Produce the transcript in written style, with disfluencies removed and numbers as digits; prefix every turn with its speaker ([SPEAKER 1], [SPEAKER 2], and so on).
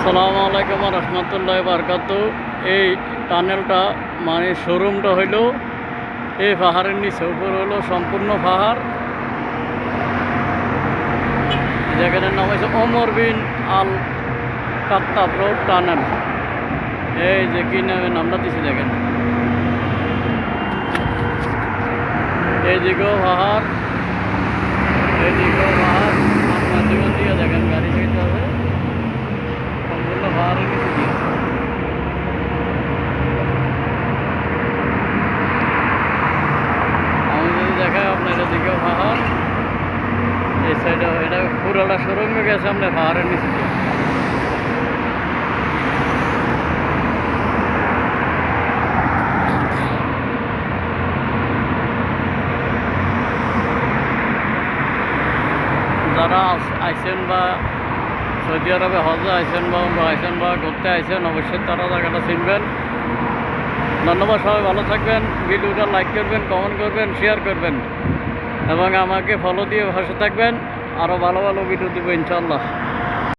[SPEAKER 1] আসসালামু আলাইকুম রহমতুল্লাহ বারকাত। এই টানেলটা মানে শোরুমটা হইল এই পাহাড়ের নিচে, উপর হলো সম্পূর্ণ পাহাড়। জায়গাটার নাম হচ্ছে ওমর বিন আল খাত্তাব রোড টানেল। এই যে কি নামে নামটা দিছি দেখেন, এইদিকেও পাহাড়, এইদিকেও পাহাড়, আপনার জীবন দিয়ে দেখেন গাড়ি যেতে হবে সম্পূর্ণ পাহাড়ের নিচে দিয়ে। আমি যদি দেখাই আপনার এদিকেও পাহাড়, এই সাইডে এটা পুরোটা সুরঙ্গ গেছে আপনার পাহাড়ের নিচে দিয়ে। যারা আইসেন বা সৌদি আরবে হজে আইসেন বা উমরা আইসেন বা ঘুরতে আইসেন, অবশ্যই তারা জায়গাটা চিনবেন। ধন্যবাদ, সবাই ভালো থাকবেন। ভিডিওটা লাইক করবেন, কমেন্ট করবেন, শেয়ার করবেন এবং আমাকে ফলো দিয়ে ভাষা থাকবেন। আরও ভালো ভালো ভিডিও দেবো ইনশাআল্লাহ।